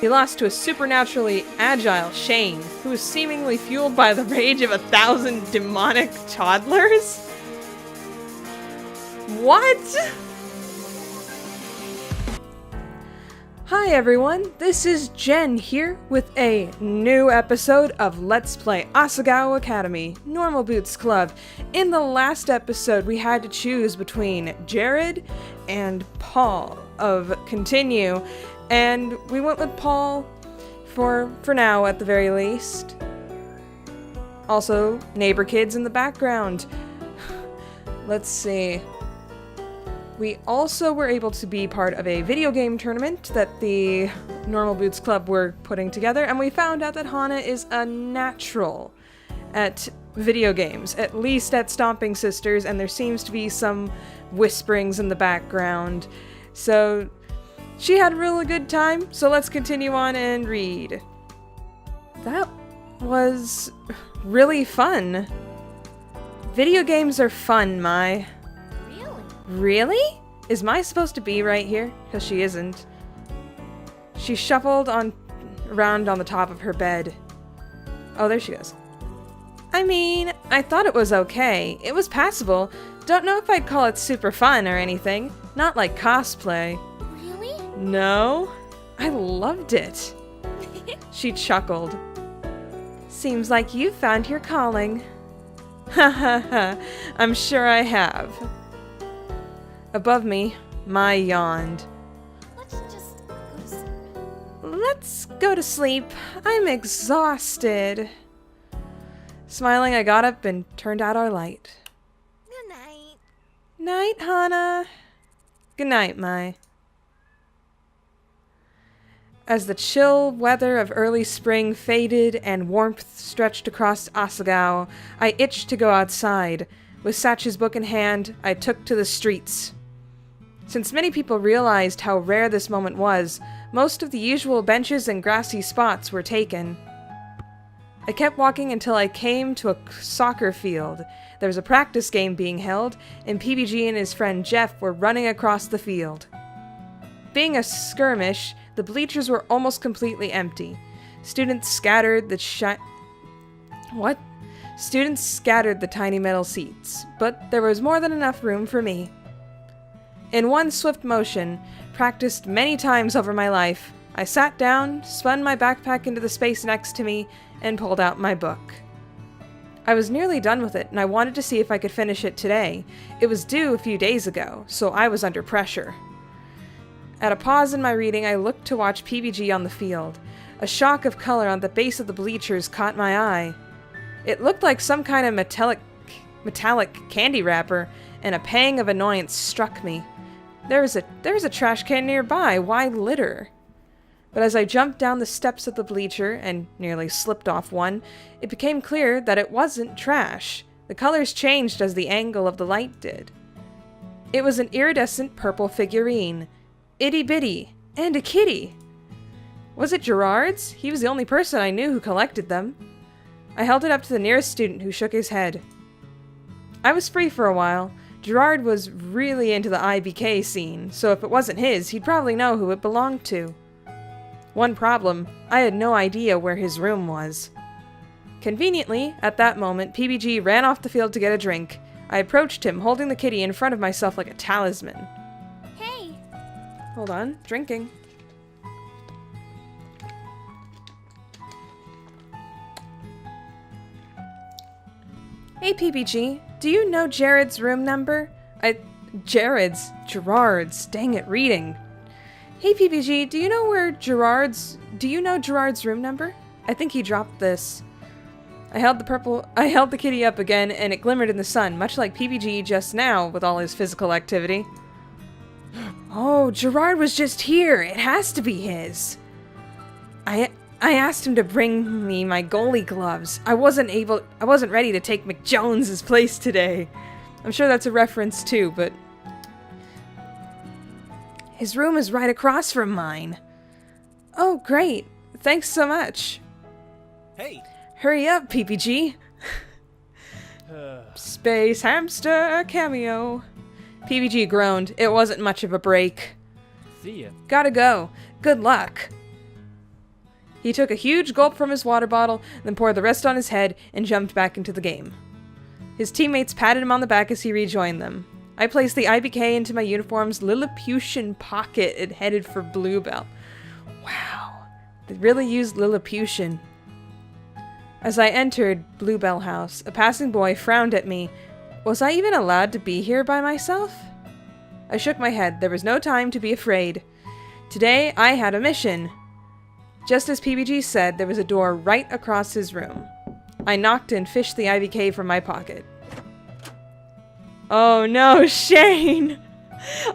He lost to a supernaturally agile Shane, who was seemingly fueled by the rage of 1,000 demonic toddlers? What? Hi everyone, this is Jen here with a new episode of Let's Play Asagao Academy, Normal Boots Club. In the last episode, we had to choose between Jared and Paul of Continue, and we went with Paul for now at the very least. Also, neighbor kids in the background. Let's see. We also were able to be part of a video game tournament that the Normal Boots Club were putting together, and we found out that Hana is a natural at video games, at least at Stomping Sisters, and there seems to be some whisperings in the background. So she had a really good time, so let's continue on and read. That was really fun. Video games are fun, Mai. Really? Is Mai supposed to be right here? Because she isn't. She shuffled around on the top of her bed. Oh, there she goes. I mean, I thought it was okay. It was passable. Don't know if I'd call it super fun or anything. Not like cosplay. Really? No. I loved it. She chuckled. Seems like you found your calling. Ha ha ha. I'm sure I have. Above me, Mai yawned. Let's go to sleep. I'm exhausted. Smiling, I got up and turned out our light. Good night. Night, Hana. Good night, Mai. As the chill weather of early spring faded and warmth stretched across Asagao, I itched to go outside. With Satch's book in hand, I took to the streets. Since many people realized how rare this moment was, most of the usual benches and grassy spots were taken. I kept walking until I came to a soccer field. There was a practice game being held, and PBG and his friend Jeff were running across the field. Being a skirmish, the bleachers were almost completely empty. Students scattered the tiny metal seats, but there was more than enough room for me. In one swift motion, practiced many times over my life, I sat down, spun my backpack into the space next to me, and pulled out my book. I was nearly done with it, and I wanted to see if I could finish it today. It was due a few days ago, so I was under pressure. At a pause in my reading, I looked to watch PBG on the field. A shock of color on the base of the bleachers caught my eye. It looked like some kind of metallic candy wrapper, and a pang of annoyance struck me. There was a trash can nearby. Why litter? But as I jumped down the steps of the bleacher and nearly slipped off one, it became clear that it wasn't trash. The colors changed as the angle of the light did. It was an iridescent purple figurine. Itty bitty. And a kitty. Was it Gerard's? He was the only person I knew who collected them. I held it up to the nearest student, who shook his head. I was free for a while. Gerard was really into the IBK scene, so if it wasn't his, he'd probably know who it belonged to. One problem, I had no idea where his room was. Conveniently, at that moment, PBG ran off the field to get a drink. I approached him, holding the kitty in front of myself like a talisman. Hey! Hold on, drinking. Hey PBG, do you know Jared's room number? Gerard's, dang it, reading. Hey PBG, do you know Gerard's room number? I think he dropped this. I held the kitty up again, and it glimmered in the sun, much like PBG just now with all his physical activity. Oh, Gerard was just here. It has to be his. I asked him to bring me my goalie gloves. I wasn't ready to take McJones's place today. I'm sure that's a reference too, but his room is right across from mine. Oh, great. Thanks so much. Hey. Hurry up, PPG. Space Hamster cameo. PPG groaned. It wasn't much of a break. See ya. Gotta go. Good luck. He took a huge gulp from his water bottle, then poured the rest on his head and jumped back into the game. His teammates patted him on the back as he rejoined them. I placed the IBK into my uniform's Lilliputian pocket and headed for Bluebell. Wow, they really used Lilliputian. As I entered Bluebell House, a passing boy frowned at me. Was I even allowed to be here by myself? I shook my head. There was no time to be afraid. Today, I had a mission. Just as PBG said, there was a door right across his room. I knocked and fished the IVK from my pocket. Oh no, Shane!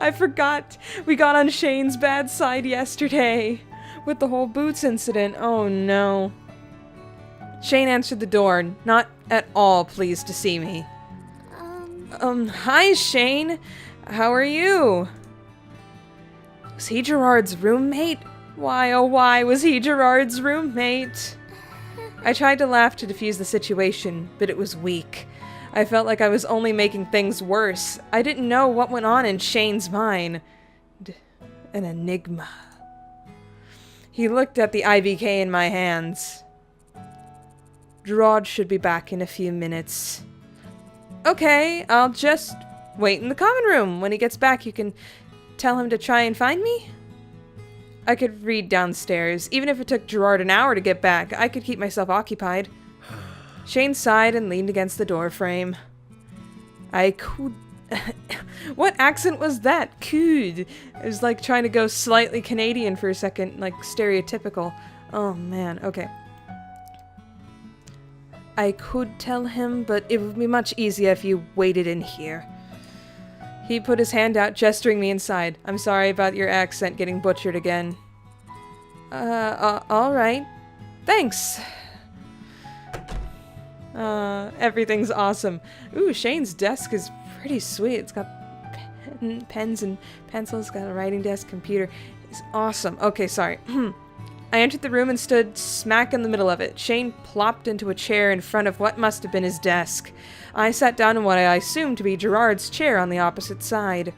I forgot we got on Shane's bad side yesterday with the whole boots incident. Oh no. Shane answered the door, not at all pleased to see me. Hi Shane. How are you? Was he Gerard's roommate? Why, oh why was he Gerard's roommate? I tried to laugh to defuse the situation, but it was weak. I felt like I was only making things worse. I didn't know what went on in Shane's mind. An enigma. He looked at the IVK in my hands. Gerard should be back in a few minutes. Okay, I'll just wait in the common room. When he gets back, you can tell him to try and find me? I could read downstairs. Even if it took Gerard an hour to get back, I could keep myself occupied. Shane sighed and leaned against the door frame. I could... What accent was that? Could. It was like trying to go slightly Canadian for a second, like stereotypical. Oh man, okay. I could tell him, but it would be much easier if you waited in here. He put his hand out, gesturing me inside. I'm sorry about your accent getting butchered again. Alright. Thanks. Everything's awesome. Ooh, Shane's desk is pretty sweet. It's got pens and pencils, got a writing desk, computer. It's awesome. Okay, sorry. I entered the room and stood smack in the middle of it. Shane plopped into a chair in front of what must have been his desk. I sat down in what I assumed to be Gerard's chair on the opposite side.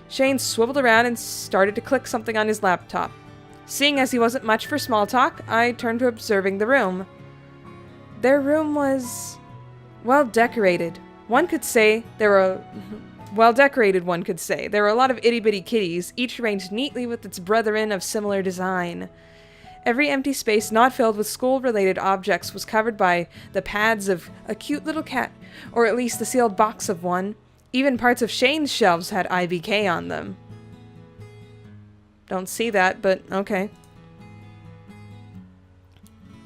Shane swiveled around and started to click something on his laptop. Seeing as he wasn't much for small talk, I turned to observing the room. Their room was... well decorated. One could say there were... well decorated, one could say. There were a lot of itty-bitty kitties, each arranged neatly with its brethren of similar design. Every empty space not filled with school-related objects was covered by the pads of a cute little cat, or at least the sealed box of one. Even parts of Shane's shelves had IVK on them. Don't see that, but okay.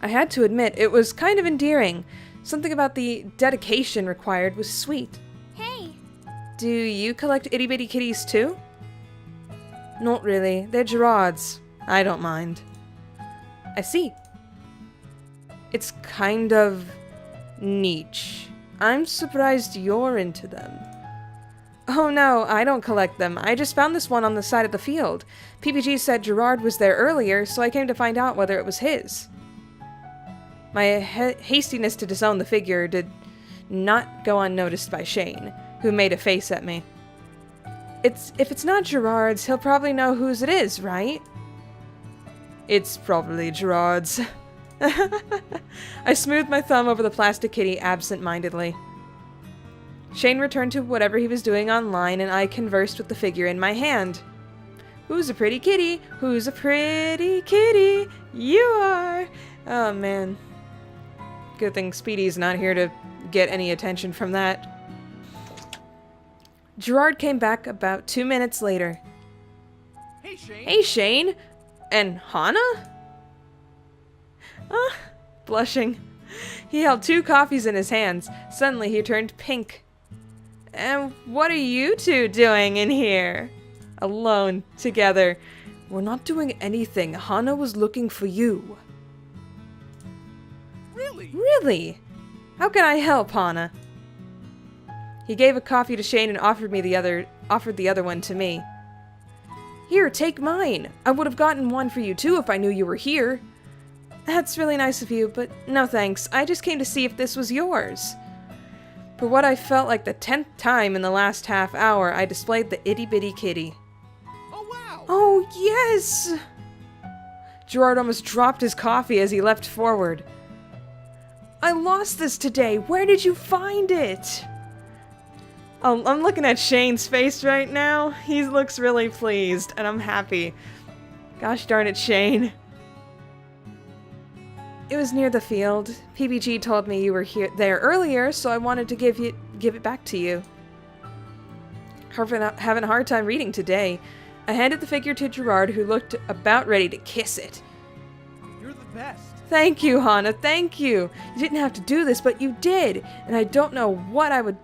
I had to admit, it was kind of endearing. Something about the dedication required was sweet. Hey. Do you collect itty-bitty kitties too? Not really. They're Gerard's. I don't mind. I see. It's kind of niche. I'm surprised you're into them. Oh no, I don't collect them. I just found this one on the side of the field. PPG said Gerard was there earlier, so I came to find out whether it was his. My hastiness to disown the figure did not go unnoticed by Shane, who made a face at me. If it's not Gerard's, he'll probably know whose it is, right? It's probably Gerard's. I smoothed my thumb over the plastic kitty absent-mindedly. Shane returned to whatever he was doing online, and I conversed with the figure in my hand. Who's a pretty kitty? Who's a pretty kitty? You are! Oh, man. Good thing Speedy's not here to get any attention from that. Gerard came back about 2 minutes later. Hey, Shane. Hey, Shane! And Hana? Blushing. He held 2 coffees in his hands. Suddenly he turned pink. And what are you two doing in here? Alone, together. We're not doing anything. Hana was looking for you. Really? Really? How can I help, Hana? He gave a coffee to Shane and offered the other one to me. Here, take mine. I would have gotten one for you too if I knew you were here. That's really nice of you, but no thanks. I just came to see if this was yours. For what I felt like the 10th time in the last half hour, I displayed the itty-bitty kitty. Oh, wow. Oh, yes! Gerard almost dropped his coffee as he leapt forward. I lost this today. Where did you find it? Oh, I'm looking at Shane's face right now. He looks really pleased, and I'm happy. Gosh darn it, Shane. It was near the field. PBG told me you were there earlier, so I wanted to give it back to you. Having a hard time reading today. I handed the figure to Gerard, who looked about ready to kiss it. You're the best. Thank you, Hana, thank you. You didn't have to do this, but you did, and I don't know what I would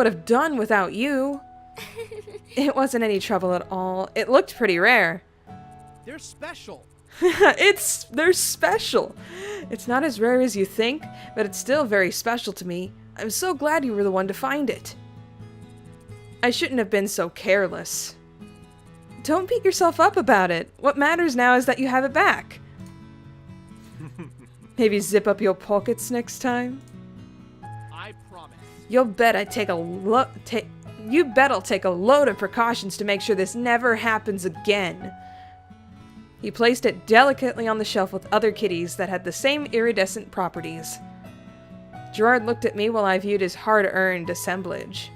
have done without you. It wasn't any trouble at all. It looked pretty rare. They're special. They're special. It's not as rare as you think, but it's still very special to me. I'm so glad you were the one to find it. I shouldn't have been so careless. Don't beat yourself up about it. What matters now is that you have it back. Maybe zip up your pockets next time. I promise. You bet I'll take a load of precautions to make sure this never happens again. He placed it delicately on the shelf with other kitties that had the same iridescent properties. Gerard looked at me while I viewed his hard-earned assemblage.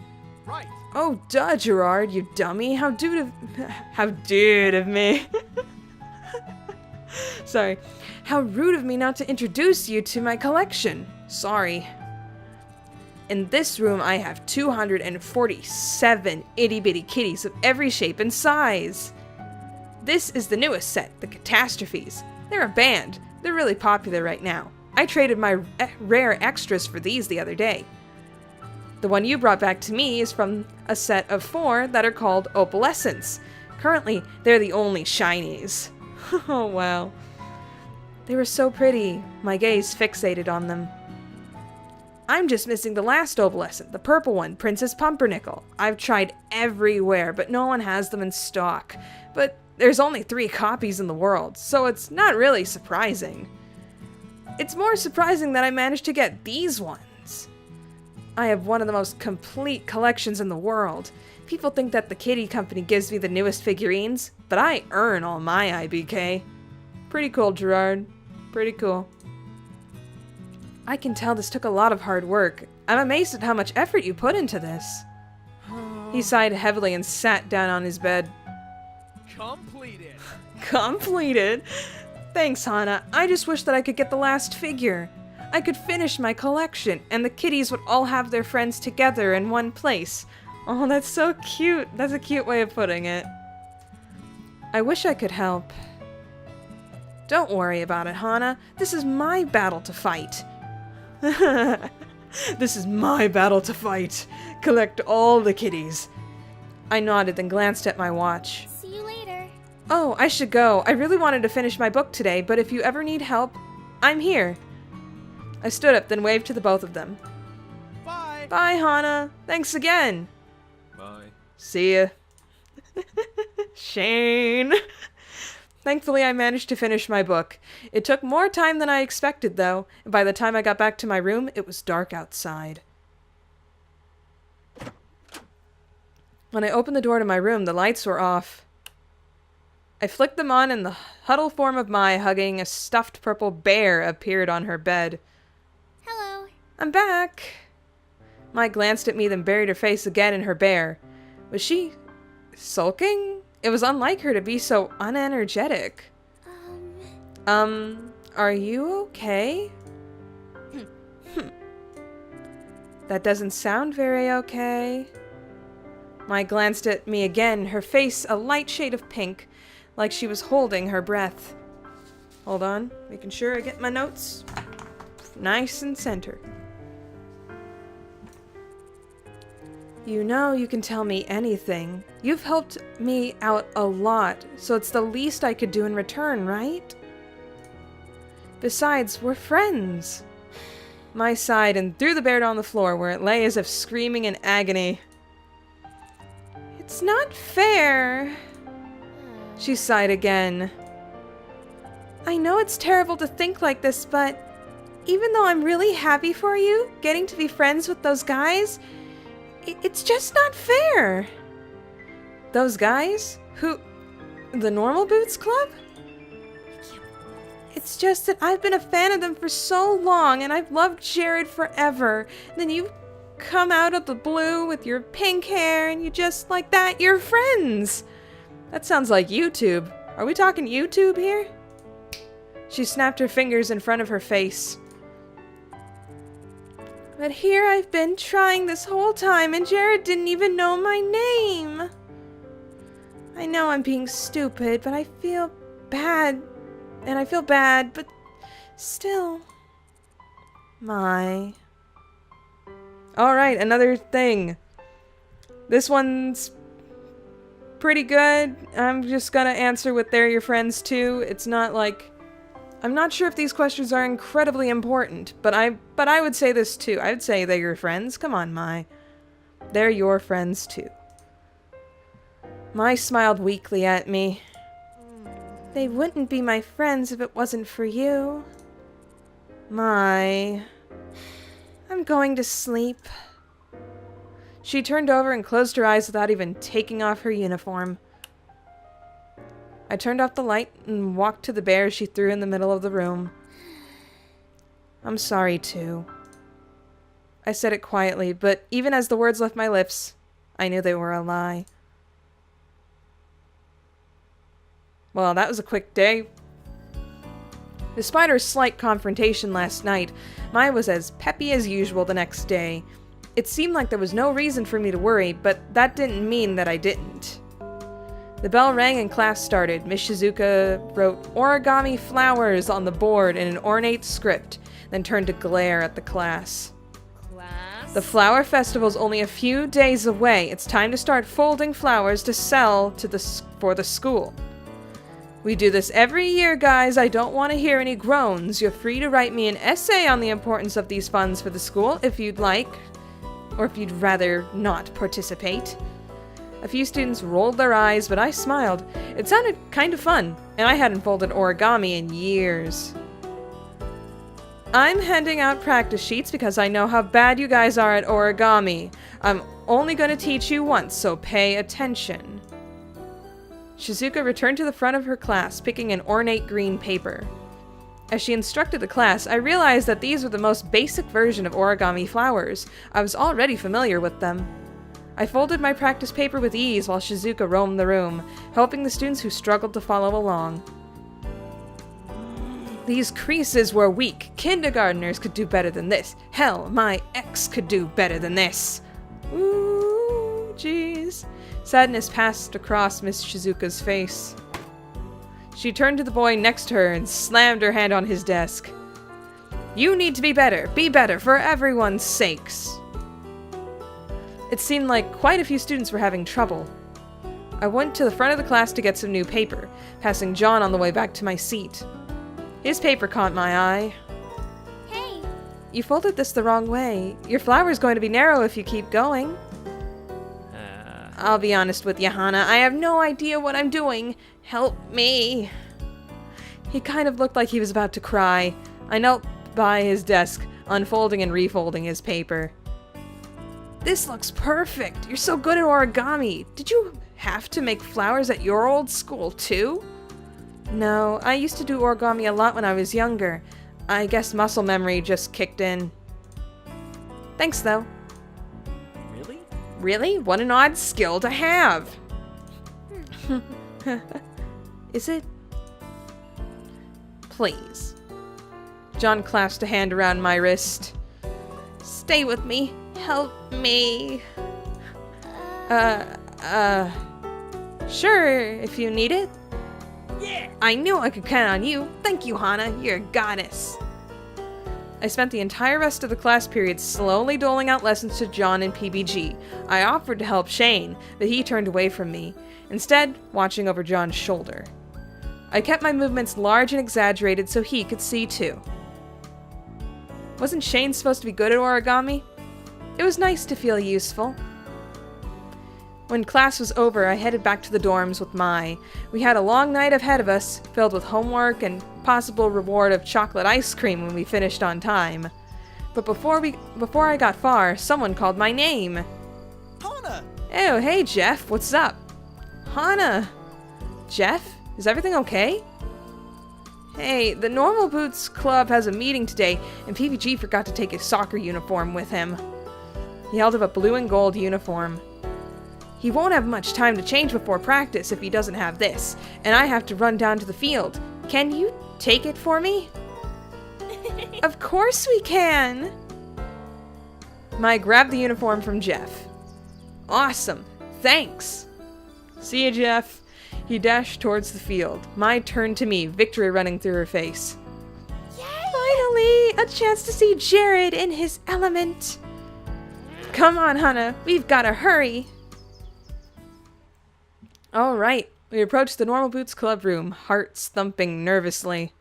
Right. Oh, duh, Gerard, you dummy. How dude of me. Sorry. How rude of me not to introduce you to my collection. Sorry. In this room, I have 247 itty-bitty kitties of every shape and size. This is the newest set, the Catastrophes. They're a band. They're really popular right now. I traded my rare extras for these the other day. The one you brought back to me is from a set of 4 that are called Opalescents. Currently, they're the only shinies. Oh, wow. They were so pretty. My gaze fixated on them. I'm just missing the last Opalescent, the purple one, Princess Pumpernickel. I've tried everywhere, but no one has them in stock. But there's only 3 copies in the world, so it's not really surprising. It's more surprising that I managed to get these ones. I have one of the most complete collections in the world. People think that the kitty company gives me the newest figurines, but I earn all my IBK. Pretty cool, Gerard. Pretty cool. I can tell this took a lot of hard work. I'm amazed at how much effort you put into this. He sighed heavily and sat down on his bed. Completed. Completed? Thanks, Hana. I just wish that I could get the last figure. I could finish my collection, and the kitties would all have their friends together in one place. Oh, that's so cute. That's a cute way of putting it. I wish I could help. Don't worry about it, Hana. This is my battle to fight. This is my battle to fight. Collect all the kitties. I nodded, then glanced at my watch. See you later. Oh, I should go. I really wanted to finish my book today, but if you ever need help, I'm here. I stood up, then waved to the both of them. Bye. Bye, Hana. Thanks again. Bye. See ya. Shane. Thankfully, I managed to finish my book. It took more time than I expected, though, and by the time I got back to my room, it was dark outside. When I opened the door to my room, the lights were off. I flicked them on, and the huddle form of Mai hugging a stuffed purple bear appeared on her bed. Hello. I'm back. Mai glanced at me, then buried her face again in her bear. Was she sulking? It was unlike her to be so unenergetic. Are you okay? That doesn't sound very okay. Mai glanced at me again, her face a light shade of pink, like she was holding her breath. Hold on, making sure I get my notes nice and center. You know you can tell me anything. You've helped me out a lot, so it's the least I could do in return, right? Besides, we're friends. Mai sighed and threw the bear on the floor, where it lay as if screaming in agony. It's not fair. She sighed again. I know it's terrible to think like this, but even though I'm really happy for you, getting to be friends with those guys, it's just not fair. Those guys? Who? The Normal Boots Club? It's just that I've been a fan of them for so long, and I've loved Jared forever. And then you come out of the blue with your pink hair, and you just like that, you're friends. That sounds like YouTube. Are we talking YouTube here? She snapped her fingers in front of her face. But here I've been trying this whole time, and Jared didn't even know my name. I know I'm being stupid, but I feel bad. And I feel bad, but still. My. Alright, another thing. This one's pretty good. I'm just gonna answer with they're your friends too. It's not like... I'm not sure if these questions are incredibly important, but I would say this too. I would say they're your friends. Come on, Mai. They're your friends too. Mai smiled weakly at me. They wouldn't be my friends if it wasn't for you. Mai. I'm going to sleep. She turned over and closed her eyes without even taking off her uniform. I turned off the light and walked to the bear she threw in the middle of the room. I'm sorry, too. I said it quietly, but even as the words left my lips, I knew they were a lie. Well, that was a quick day. Despite our slight confrontation last night, Mai was as peppy as usual the next day. It seemed like there was no reason for me to worry, but that didn't mean that I didn't. The bell rang and class started. Miss Shizuka wrote origami flowers on the board in an ornate script, then turned to glare at the class. Class? The flower festival's only a few days away. It's time to start folding flowers to sell for the school. We do this every year, guys. I don't want to hear any groans. You're free to write me an essay on the importance of these funds for the school if you'd like, or if you'd rather not participate. A few students rolled their eyes, but I smiled. It sounded kind of fun, and I hadn't folded origami in years. I'm handing out practice sheets because I know how bad you guys are at origami. I'm only going to teach you once, so pay attention. Shizuka returned to the front of her class, picking an ornate green paper. As she instructed the class, I realized that these were the most basic version of origami flowers. I was already familiar with them. I folded my practice paper with ease while Shizuka roamed the room, helping the students who struggled to follow along. These creases were weak. Kindergartners could do better than this. Hell, my ex could do better than this. Ooh, jeez. Sadness passed across Miss Shizuka's face. She turned to the boy next to her and slammed her hand on his desk. You need to be better for everyone's sakes. It seemed like quite a few students were having trouble. I went to the front of the class to get some new paper, passing John on the way back to my seat. His paper caught my eye. Hey! You folded this the wrong way. Your flower's going to be narrow if you keep going. I'll be honest with you, Hana. I have no idea what I'm doing. Help me. He kind of looked like he was about to cry. I knelt by his desk, unfolding and refolding his paper. This looks perfect. You're so good at origami. Did you have to make flowers at your old school, too? No, I used to do origami a lot when I was younger. I guess muscle memory just kicked in. Thanks, though. Really? What an odd skill to have. Is it? Please. John clasped a hand around my wrist. Stay with me. Help me. Sure, if you need it. Yeah! I knew I could count on you. Thank you, Hana. You're a goddess. I spent the entire rest of the class period slowly doling out lessons to John and PBG. I offered to help Shane, but he turned away from me, instead watching over John's shoulder. I kept my movements large and exaggerated so he could see too. Wasn't Shane supposed to be good at origami? It was nice to feel useful. When class was over, I headed back to the dorms with Mai. We had a long night ahead of us, filled with homework and possible reward of chocolate ice cream when we finished on time. But before I got far, someone called my name. Hana! Oh, hey Jeff, what's up? Hana! Jeff, is everything okay? Hey, the Normal Boots Club has a meeting today, and PPG forgot to take his soccer uniform with him. He held up a blue and gold uniform. He won't have much time to change before practice if he doesn't have this, and I have to run down to the field. Can you take it for me? Of course we can! Mai grabbed the uniform from Jeff. Awesome! Thanks! See you, Jeff. He dashed towards the field. Mai turned to me, victory running through her face. Yay! Finally! A chance to see Jared in his element! Come on, Hannah. We've gotta hurry! Alright, we approached the Normal Boots Club room, hearts thumping nervously.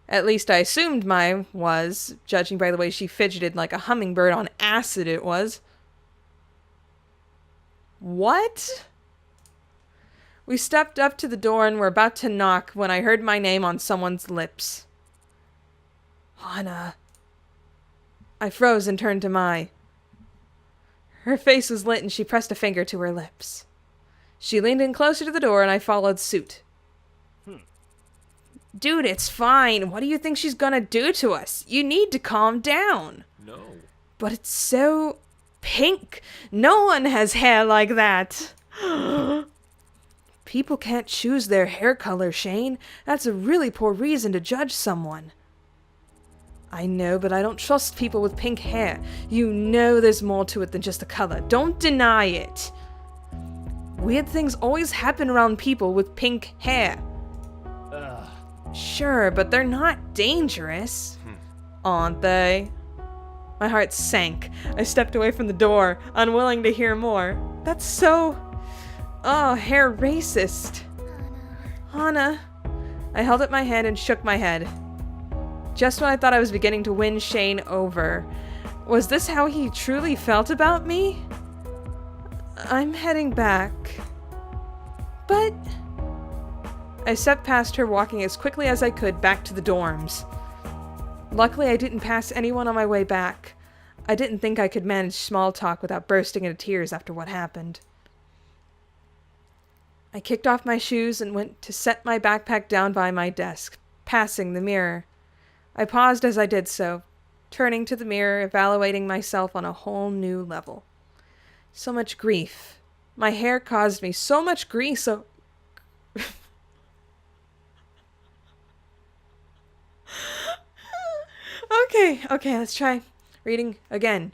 At least I assumed Mai was, judging by the way she fidgeted like a hummingbird on acid it was. What? We stepped up to the door and were about to knock when I heard my name on someone's lips. Hannah. I froze and turned to Mai. Her face was lit and she pressed a finger to her lips. She leaned in closer to the door and I followed suit. Dude, it's fine. What do you think she's gonna do to us? You need to calm down. No. But it's so pink. No one has hair like that. People can't choose their hair color, Shane. That's a really poor reason to judge someone. I know, but I don't trust people with pink hair. You know there's more to it than just the color. Don't deny it. Weird things always happen around people with pink hair. Sure, but they're not dangerous. Aren't they? My heart sank. I stepped away from the door, unwilling to hear more. That's so... hair racist. Hannah. I held up my hand and shook my head. Just when I thought I was beginning to win Shane over. Was this how he truly felt about me? I'm heading back. But... I stepped past her, walking as quickly as I could back to the dorms. Luckily, I didn't pass anyone on my way back. I didn't think I could manage small talk without bursting into tears after what happened. I kicked off my shoes and went to set my backpack down by my desk, passing the mirror. I paused as I did so, turning to the mirror, evaluating myself on a whole new level. So much grief. My hair caused me so much grief, so... Okay, let's try reading again.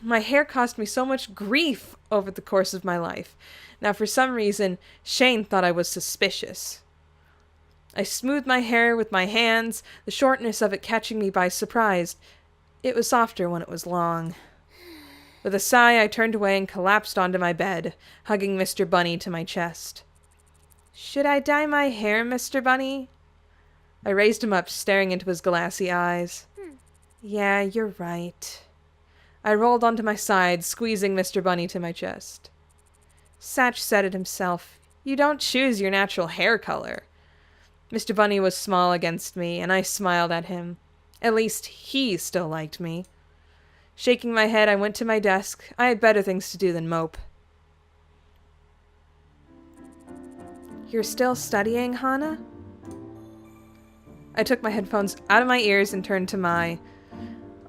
My hair caused me so much grief over the course of my life. Now, for some reason, Shane thought I was suspicious. I smoothed my hair with my hands, the shortness of it catching me by surprise. It was softer when it was long. With a sigh, I turned away and collapsed onto my bed, hugging Mr. Bunny to my chest. Should I dye my hair, Mr. Bunny? I raised him up, staring into his glassy eyes. Yeah, you're right. I rolled onto my side, squeezing Mr. Bunny to my chest. Satch said it himself. You don't choose your natural hair color. Mr. Bunny was small against me, and I smiled at him. At least he still liked me. Shaking my head, I went to my desk. I had better things to do than mope. You're still studying, Hannah? I took my headphones out of my ears and turned to Mai.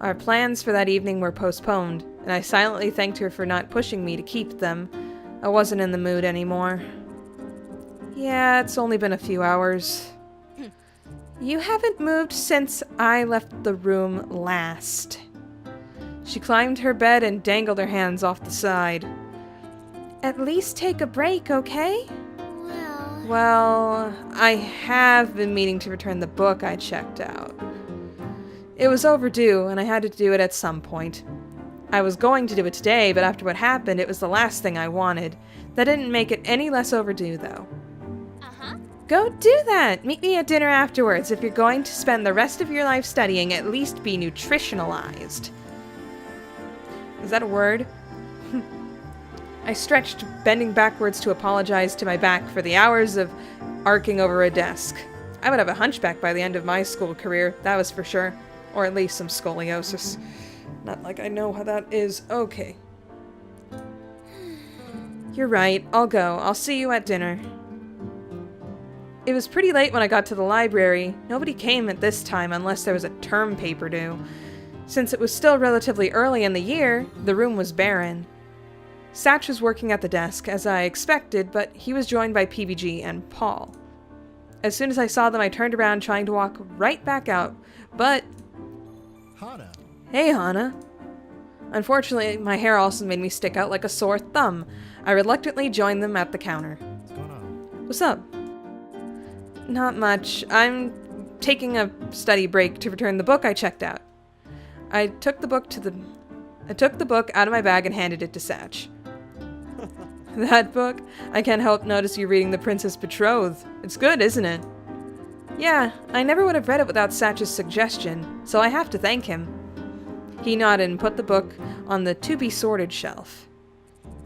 Our plans for that evening were postponed, and I silently thanked her for not pushing me to keep them. I wasn't in the mood anymore. Yeah, it's only been a few hours. You haven't moved since I left the room last. She climbed her bed and dangled her hands off the side. At least take a break, okay? Well, I have been meaning to return the book I checked out. It was overdue, and I had to do it at some point. I was going to do it today, but after what happened, it was the last thing I wanted. That didn't make it any less overdue, though. Go do that! Meet me at dinner afterwards. If you're going to spend the rest of your life studying, at least be nutritionalized. Is that a word? I stretched, bending backwards to apologize to my back for the hours of arcing over a desk. I would have a hunchback by the end of my school career, that was for sure. Or at least some scoliosis. Not like I know how that is. Okay. You're right, I'll go. I'll see you at dinner. It was pretty late when I got to the library. Nobody came at this time unless there was a term paper due. Since it was still relatively early in the year, the room was barren. Satch was working at the desk, as I expected, but he was joined by PBG and Paul. As soon as I saw them, I turned around trying to walk right back out, but... Hana. Hey, Hana. Unfortunately, my hair also made me stick out like a sore thumb. I reluctantly joined them at the counter. What's going on? What's up? Not much. I'm taking a study break to return the book I checked out. I took the book out of my bag and handed it to Satch. That book? I can't help notice you reading The Princess Betrothed. It's good, isn't it? Yeah, I never would have read it without Satch's suggestion, so I have to thank him. He nodded and put the book on the to-be-sorted shelf.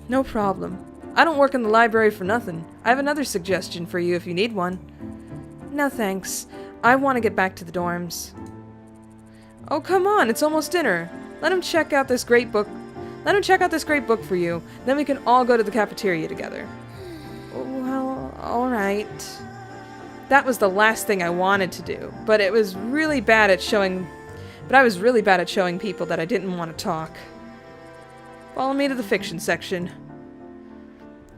No problem. I don't work in the library for nothing. I have another suggestion for you if you need one. No thanks. I want to get back to the dorms. Oh, come on, it's almost dinner. Let him check out this great book for you. Then we can all go to the cafeteria together. Well, alright. That was the last thing I wanted to do, but I was really bad at showing people that I didn't want to talk. Follow me to the fiction section.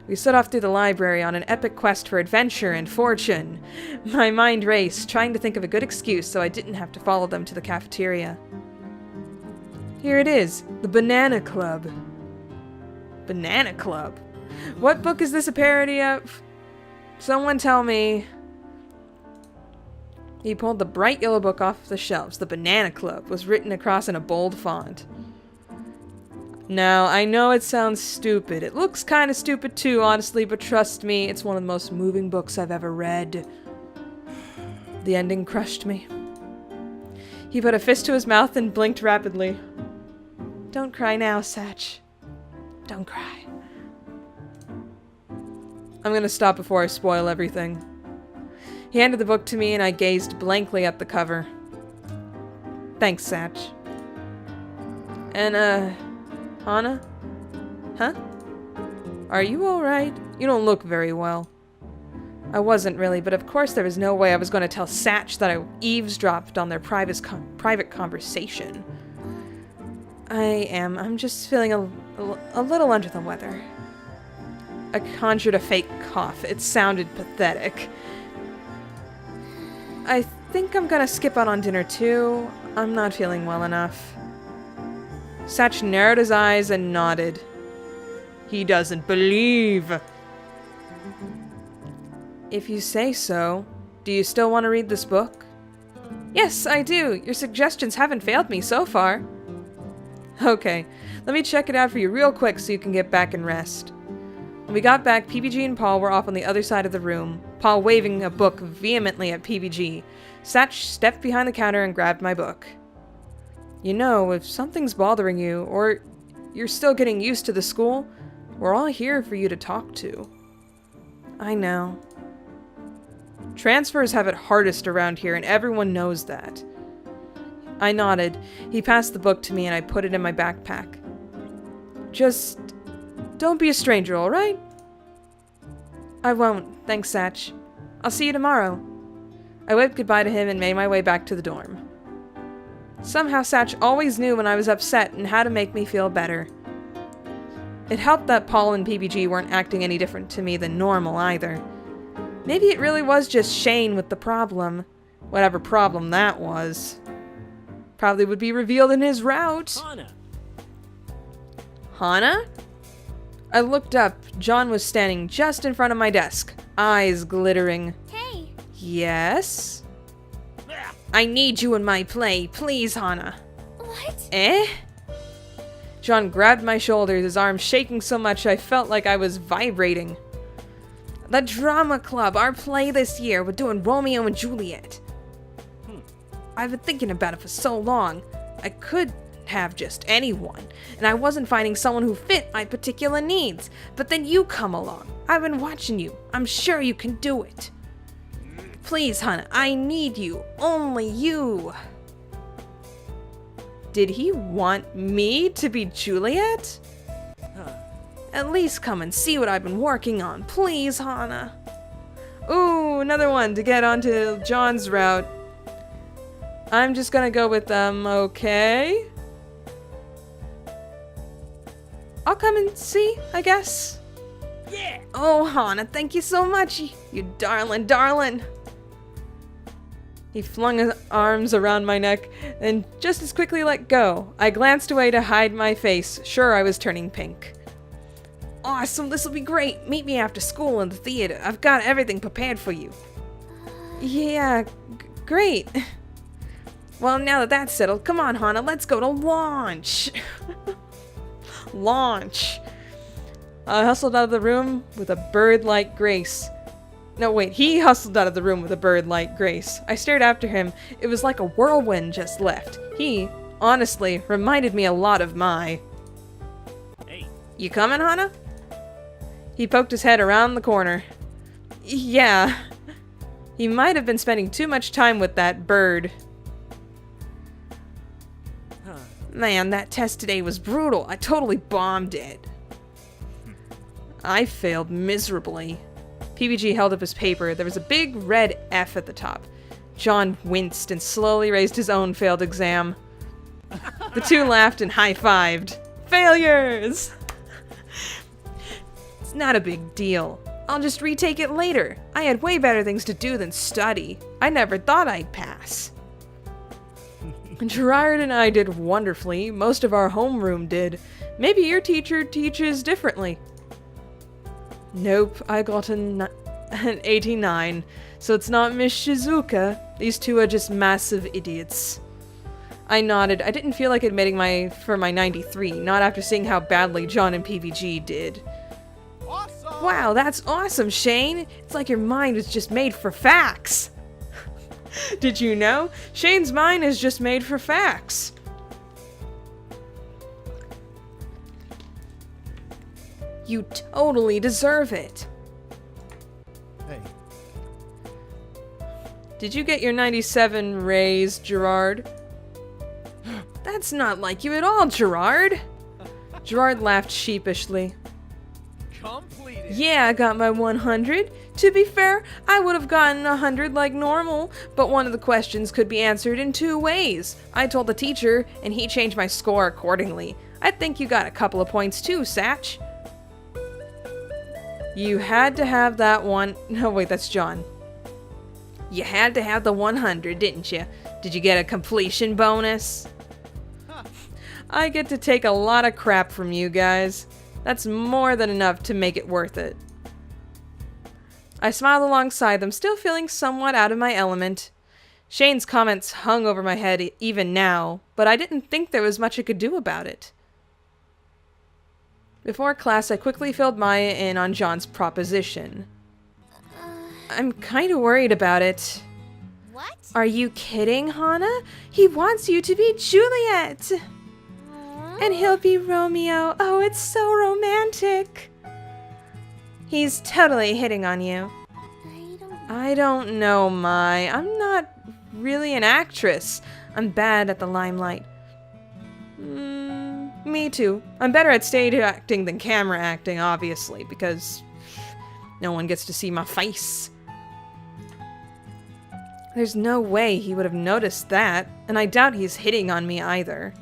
We set off through the library on an epic quest for adventure and fortune. My mind raced, trying to think of a good excuse so I didn't have to follow them to the cafeteria. Here it is, the Banana Club. Banana Club? What book is this a parody of? Someone tell me. He pulled the bright yellow book off the shelves. The Banana Club was written across in a bold font. Now, I know it sounds stupid. It looks kind of stupid too, honestly, but trust me, it's one of the most moving books I've ever read. The ending crushed me. He put a fist to his mouth and blinked rapidly. Don't cry now, Satch. Don't cry. I'm gonna stop before I spoil everything. He handed the book to me and I gazed blankly at the cover. Thanks, Satch. And, Hana? Huh? Are you alright? You don't look very well. I wasn't really, but of course there was no way I was going to tell Satch that I eavesdropped on their private conversation. I'm just feeling a little under the weather. I conjured a fake cough. It sounded pathetic. I think I'm gonna skip out on dinner too. I'm not feeling well enough. Satch narrowed his eyes and nodded. He doesn't believe. If you say so, do you still want to read this book? Yes, I do. Your suggestions haven't failed me so far. Okay, let me check it out for you real quick so you can get back and rest. When we got back, PBG and Paul were off on the other side of the room, Paul waving a book vehemently at PBG. Satch stepped behind the counter and grabbed my book. You know, if something's bothering you, or you're still getting used to the school, we're all here for you to talk to. I know. Transfers have it hardest around here, and everyone knows that. I nodded. He passed the book to me, and I put it in my backpack. Just don't be a stranger, alright? I won't. Thanks, Satch. I'll see you tomorrow. I waved goodbye to him and made my way back to the dorm. Somehow Satch always knew when I was upset and how to make me feel better. It helped that Paul and PBG weren't acting any different to me than normal either. Maybe it really was just Shane with the problem. Whatever problem that was. Probably would be revealed in his route. Hana. Hana? I looked up. John was standing just in front of my desk, eyes glittering. Hey. Yes? I need you in my play, please, Hana. What? Eh? John grabbed my shoulders, his arms shaking so much I felt like I was vibrating. The drama club, our play this year. We're doing Romeo and Juliet. I've been thinking about it for so long. I could have just anyone, and I wasn't finding someone who fit my particular needs. But then you come along. I've been watching you. I'm sure you can do it. Please, Hana, I need you. Only you. Did he want me to be Juliet? At least come and see what I've been working on. Please, Hana. Ooh, another one to get onto John's route. I'm just gonna go with okay. I'll come and see, I guess. Yeah. Oh, Hana, thank you so much. You darling, darling. He flung his arms around my neck and just as quickly let go. I glanced away to hide my face, sure I was turning pink. Awesome, this'll be great. Meet me after school in the theater. I've got everything prepared for you. Yeah, great. Well, now that that's settled, come on, Hana, let's go to launch. Launch. I hustled out of the room with a bird-like grace. No, wait, he hustled out of the room with a bird-like grace. I stared after him. It was like a whirlwind just left. He, honestly, reminded me a lot of Mai. Hey. You coming, Hana? He poked his head around the corner. Yeah. He might have been spending too much time with that bird. Huh. Man, that test today was brutal. I totally bombed it. I failed miserably. PBG held up his paper. There was a big red F at the top. John winced and slowly raised his own failed exam. The two laughed and high-fived. Failures! It's not a big deal. I'll just retake it later. I had way better things to do than study. I never thought I'd pass. Gerard and I did wonderfully. Most of our homeroom did. Maybe your teacher teaches differently. Nope, I got an 89, so it's not Miss Shizuka. These two are just massive idiots. I nodded. I didn't feel like admitting for my 93, not after seeing how badly John and PVG did. Awesome! Wow, that's awesome, Shane. It's like your mind is just made for facts. Did you know? Shane's mind is just made for facts. You totally deserve it. Hey, Did you get your 97 raised, Gerard? That's not like you at all, Gerard. Gerard laughed sheepishly. Completed. Yeah, I got my 100. To be fair, I would have gotten 100 like normal, but one of the questions could be answered in 2 ways. I told the teacher, and he changed my score accordingly. I think you got a couple of points too, Satch. You had to have that one. No, wait, that's John. You had to have the 100, didn't you? Did you get a completion bonus? I get to take a lot of crap from you guys. That's more than enough to make it worth it. I smiled alongside them, still feeling somewhat out of my element. Shane's comments hung over my head even now, but I didn't think there was much I could do about it. Before class, I quickly filled Maya in on John's proposition. I'm kind of worried about it. What? Are you kidding, Hana? He wants you to be Juliet! And he'll be Romeo. Oh, it's so romantic. He's totally hitting on you. I don't know, Mai. I'm not really an actress. I'm bad at the limelight. Me too. I'm better at stage acting than camera acting, obviously, because no one gets to see my face. There's no way he would have noticed that, and I doubt he's hitting on me either.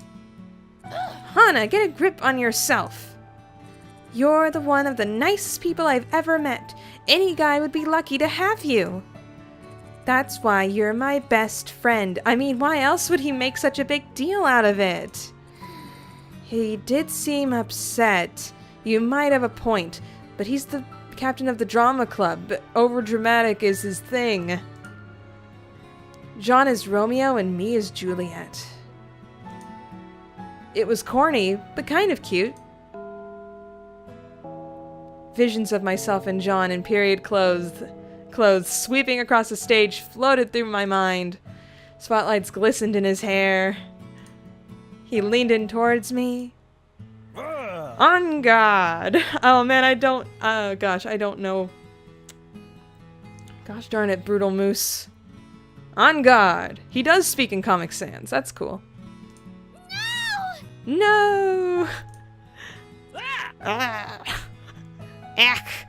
Hana, get a grip on yourself. You're the one of the nicest people I've ever met. Any guy would be lucky to have you. That's why you're my best friend. I mean, why else would he make such a big deal out of it? He did seem upset. You might have a point, but he's the captain of the drama club. Overdramatic is his thing. John is Romeo and me is Juliet. It was corny, but kind of cute. Visions of myself and John in period clothes sweeping across the stage floated through my mind. Spotlights glistened in his hair. He leaned in towards me. On God! Oh man, I don't know. Gosh darn it, Brutal Moose. On God! He does speak in Comic Sans, that's cool. No! Ah! Ack!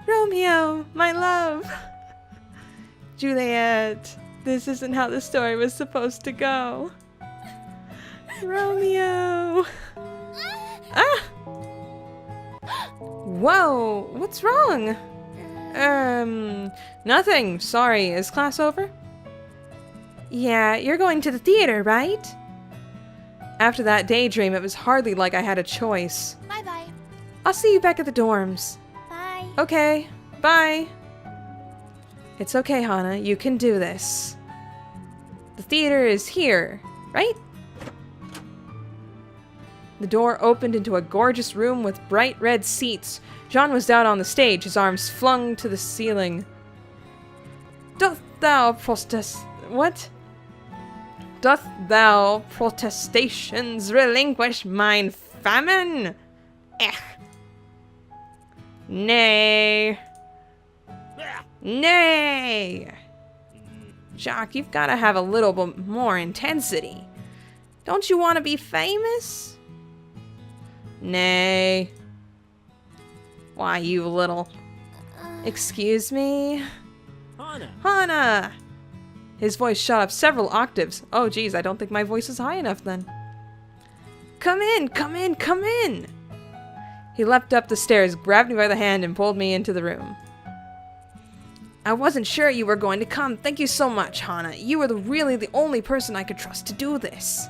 Romeo, my love. Juliet, this isn't how the story was supposed to go. Romeo. Ah! Whoa, what's wrong? Nothing. Sorry, is class over? Yeah, you're going to the theater, right? After that daydream, it was hardly like I had a choice. Bye-bye. I'll see you back at the dorms. Bye. Okay, bye. It's okay, Hana, you can do this. The theater is here, right? The door opened into a gorgeous room with bright red seats. Jean was down on the stage, his arms flung to the ceiling. Doth thou protest... What? Doth thou protestations relinquish mine famine? Nay. Nay. Jacques, you've got to have a little bit more intensity. Don't you want to be famous? Nay. Why, you little... Excuse me? Hana. Hana! His voice shot up several octaves. Oh, geez, I don't think my voice is high enough then. Come in, come in, come in! He leapt up the stairs, grabbed me by the hand, and pulled me into the room. I wasn't sure you were going to come. Thank you so much, Hana. You were really the only person I could trust to do this.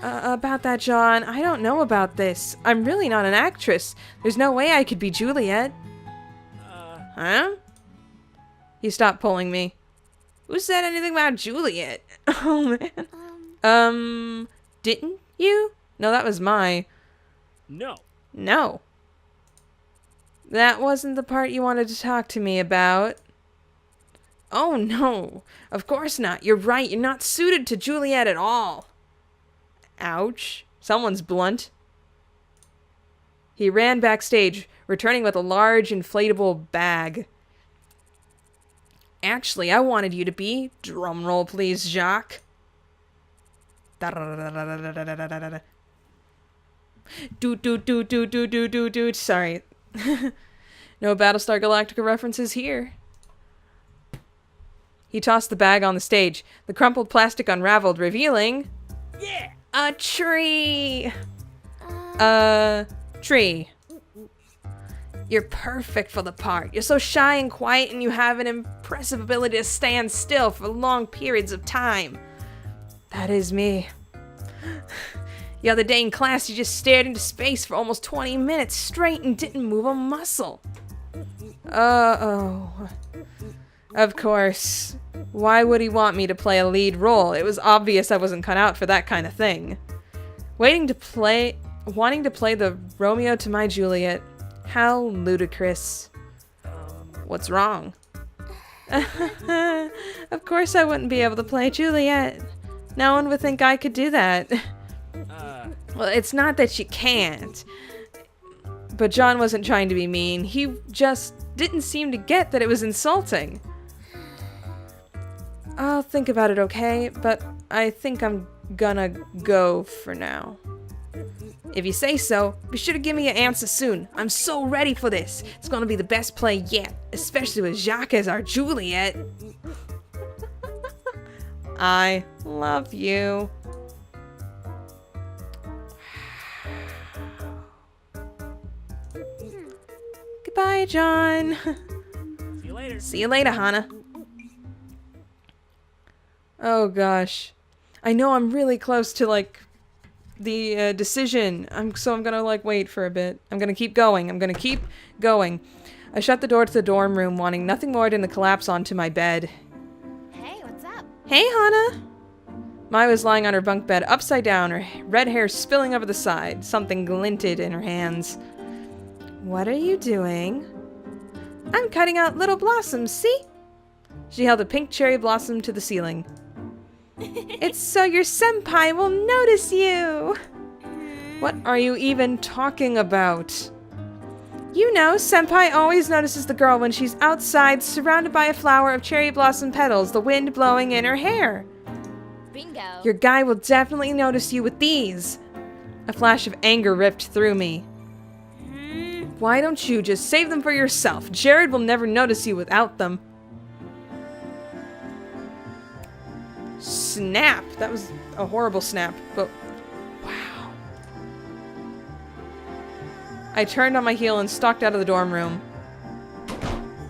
About that, John, I don't know about this. I'm really not an actress. There's no way I could be Juliet. Huh? He stopped pulling me. Who said anything about Juliet? Oh, man. Didn't you? No, that was my... No. No. That wasn't the part you wanted to talk to me about. Oh, no. Of course not. You're right. You're not suited to Juliet at all. Ouch. Someone's blunt. He ran backstage, returning with a large inflatable bag. Actually, I wanted you to be... Drumroll, please, Jacques. Doot. Sorry. No Battlestar Galactica references here. He tossed the bag on the stage. The crumpled plastic unraveled, revealing... Yeah! A tree! Tree. You're perfect for the part. You're so shy and quiet, and you have an impressive ability to stand still for long periods of time. That is me. The other day in class, you just stared into space for almost 20 minutes straight and didn't move a muscle. Uh-oh. Of course. Why would he want me to play a lead role? It was obvious I wasn't cut out for that kind of thing. Wanting to play the Romeo to my Juliet. How ludicrous. What's wrong? Of course I wouldn't be able to play Juliet. No one would think I could do that. Well, it's not that you can't. But John wasn't trying to be mean. He just didn't seem to get that it was insulting. I'll think about it, okay? But I think I'm gonna go for now. If you say so, be sure to give me an answer soon. I'm so ready for this. It's gonna be the best play yet, especially with Jacques as our Juliet. I love you. Goodbye, John. See you later. See you later, Hana. Oh gosh. I know I'm really close to like the decision. So I'm gonna like wait for a bit. I'm gonna keep going. I shut the door to the dorm room, wanting nothing more than to collapse onto my bed. Hey, what's up? Hey, Hana! Mai was lying on her bunk bed, upside down, her red hair spilling over the side. Something glinted in her hands. What are you doing? I'm cutting out little blossoms, see? She held a pink cherry blossom to the ceiling. It's so your senpai will notice you! What are you even talking about? You know, senpai always notices the girl when she's outside, surrounded by a flower of cherry blossom petals, the wind blowing in her hair. Bingo. Your guy will definitely notice you with these. A flash of anger ripped through me. Why don't you just save them for yourself? Jared will never notice you without them. Snap! That was a horrible snap, but wow. I turned on my heel and stalked out of the dorm room.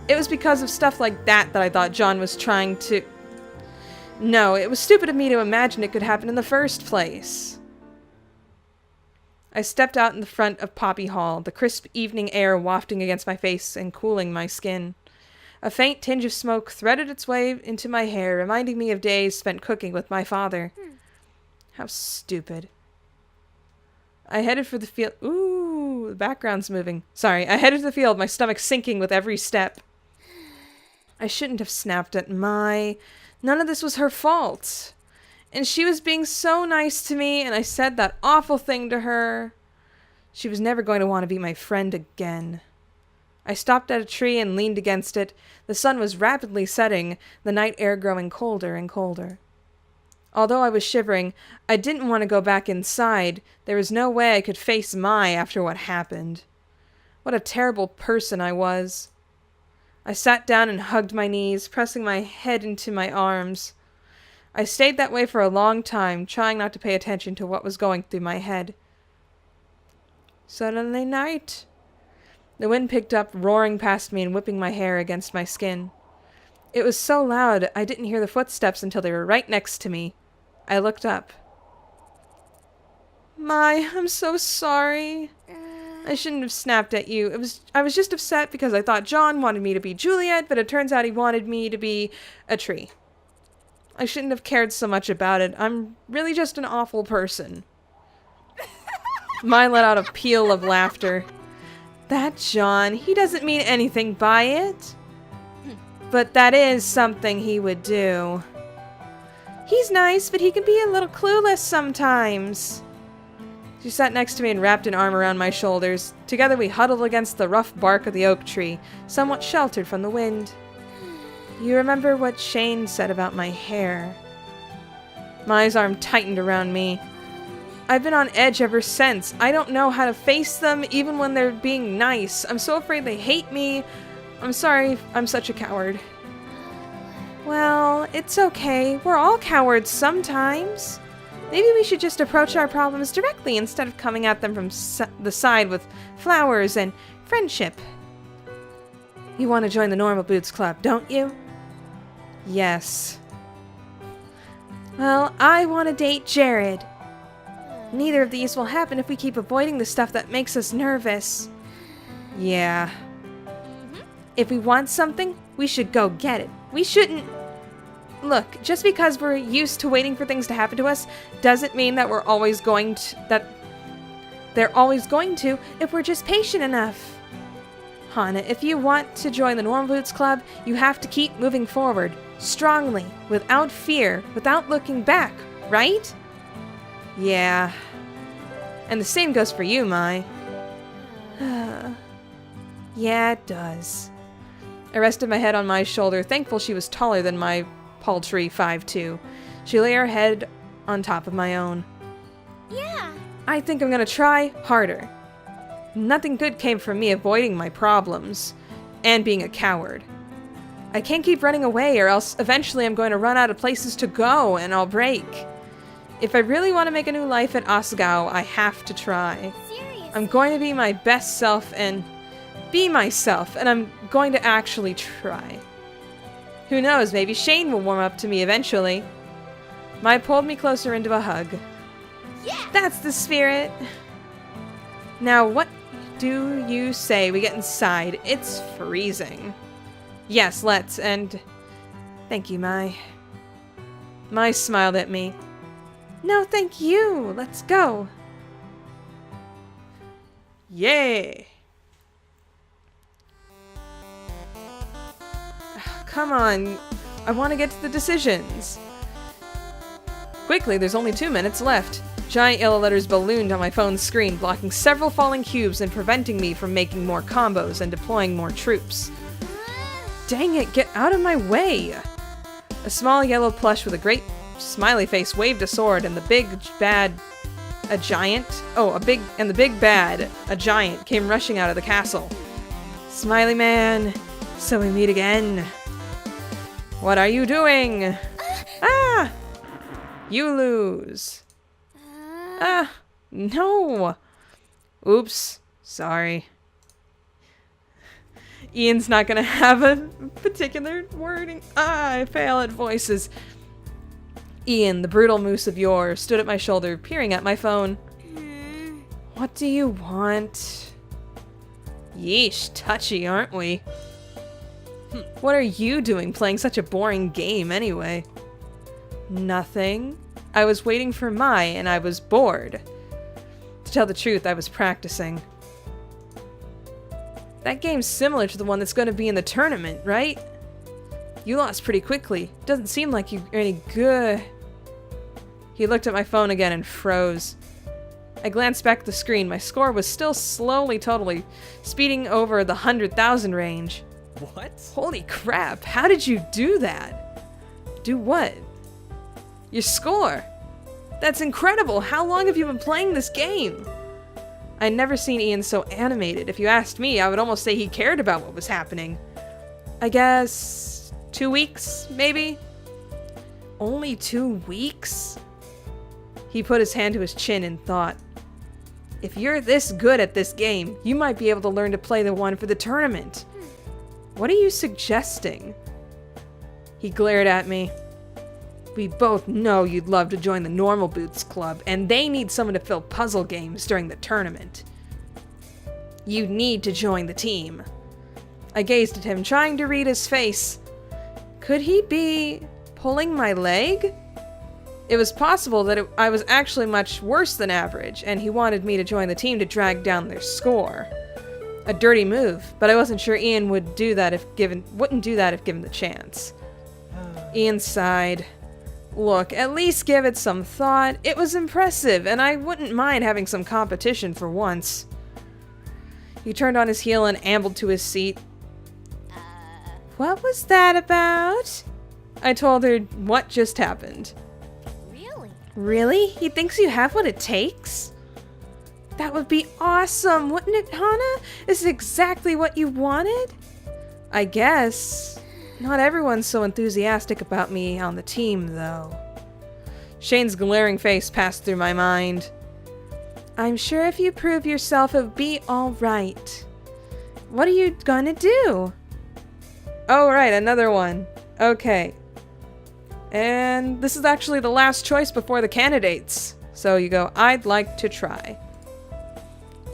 It was because of stuff like that I thought John was trying to... No, it was stupid of me to imagine it could happen in the first place. I stepped out in the front of Poppy Hall, the crisp evening air wafting against my face and cooling my skin. A faint tinge of smoke threaded its way into my hair, reminding me of days spent cooking with my father. How stupid. I headed for the field. Ooh, the background's moving. Sorry, I headed to the field, my stomach sinking with every step. I shouldn't have snapped at Mai. None of this was her fault. And she was being so nice to me, and I said that awful thing to her. She was never going to want to be my friend again. I stopped at a tree and leaned against it. The sun was rapidly setting, the night air growing colder and colder. Although I was shivering, I didn't want to go back inside. There was no way I could face Mai after what happened. What a terrible person I was. I sat down and hugged my knees, pressing my head into my arms. I stayed that way for a long time, trying not to pay attention to what was going through my head. Suddenly night. The wind picked up, roaring past me and whipping my hair against my skin. It was so loud, I didn't hear the footsteps until they were right next to me. I looked up. Mai, I'm so sorry. I shouldn't have snapped at you. I was just upset because I thought John wanted me to be Juliet, but it turns out he wanted me to be a tree. I shouldn't have cared so much about it. I'm really just an awful person. Mai let out a peal of laughter. That John, he doesn't mean anything by it. But that is something he would do. He's nice, but he can be a little clueless sometimes. She sat next to me and wrapped an arm around my shoulders. Together we huddled against the rough bark of the oak tree, somewhat sheltered from the wind. You remember what Shane said about my hair? Mai's arm tightened around me. I've been on edge ever since. I don't know how to face them, even when they're being nice. I'm so afraid they hate me. I'm sorry I'm such a coward. Well, it's okay. We're all cowards sometimes. Maybe we should just approach our problems directly instead of coming at them from the side with flowers and friendship. You want to join the Normal Boots Club, don't you? Yes. Well, I want to date Jared. Neither of these will happen if we keep avoiding the stuff that makes us nervous. Yeah. If we want something, we should go get it. We shouldn't... Look, just because we're used to waiting for things to happen to us doesn't mean that we're always going to... that they're always going to if we're just patient enough. Hana, if you want to join the Normal Boots Club, you have to keep moving forward. Strongly, without fear, without looking back, right? Yeah. And the same goes for you, Mai. Yeah, it does. I rested my head on Mai's shoulder, thankful she was taller than my paltry 5'2". She lay her head on top of my own. Yeah. I think I'm gonna try harder. Nothing good came from me avoiding my problems and being a coward. I can't keep running away or else eventually I'm going to run out of places to go and I'll break. If I really want to make a new life at Asagao, I have to try. Seriously. I'm going to be my best self and be myself, and I'm going to actually try. Who knows, maybe Shane will warm up to me eventually. Mai pulled me closer into a hug. Yeah. That's the spirit. Now, what do you say we get inside? It's freezing. Yes, let's, and... Thank you, Mai. Mai smiled at me. No, thank you. Let's go. Yay! Come on. I want to get to the decisions. Quickly, there's only 2 minutes left. Giant yellow letters ballooned on my phone's screen, blocking several falling cubes and preventing me from making more combos and deploying more troops. Dang it, get out of my way! A small yellow plush with a great smiley face waved a sword, and the big, bad A giant, the big bad, a giant, came rushing out of the castle. Smiley man, so we meet again. What are you doing? Ah! You lose. Ah, no. Oops, sorry. Ian's not gonna have a particular wording. Ah, I fail at voices. Ian, the brutal moose of yore, stood at my shoulder, peering at my phone. What do you want? Yeesh, touchy, aren't we? What are you doing playing such a boring game anyway? Nothing. I was waiting for Mai and I was bored. To tell the truth, I was practicing. That game's similar to the one that's going to be in the tournament, right? You lost pretty quickly. Doesn't seem like you're any good. He looked at my phone again and froze. I glanced back at the screen. My score was still totally speeding over the 100,000 range. What? Holy crap, how did you do that? Do what? Your score. That's incredible. How long have you been playing this game? I'd never seen Ian so animated. If you asked me, I would almost say he cared about what was happening. I guess 2 weeks, maybe? Only 2 weeks? He put his hand to his chin and thought, if you're this good at this game, you might be able to learn to play the one for the tournament. What are you suggesting? He glared at me. We both know you'd love to join the Normal Boots Club, and they need someone to fill puzzle games during the tournament. You need to join the team. I gazed at him, trying to read his face. Could he be pulling my leg? It was possible that I was actually much worse than average, and he wanted me to join the team to drag down their score. A dirty move, but I wasn't sure Ian wouldn't do that if given the chance. Ian sighed. Look, at least give it some thought. It was impressive, and I wouldn't mind having some competition for once. He turned on his heel and ambled to his seat. What was that about? I told her what just happened. Really? Really? He thinks you have what it takes? That would be awesome, wouldn't it, Hana? This is exactly what you wanted? I guess. Not everyone's so enthusiastic about me on the team, though. Shane's glaring face passed through my mind. I'm sure if you prove yourself, it'll be all right. What are you gonna do? Oh, right, another one. Okay. And this is actually the last choice before the candidates. So you go, I'd like to try.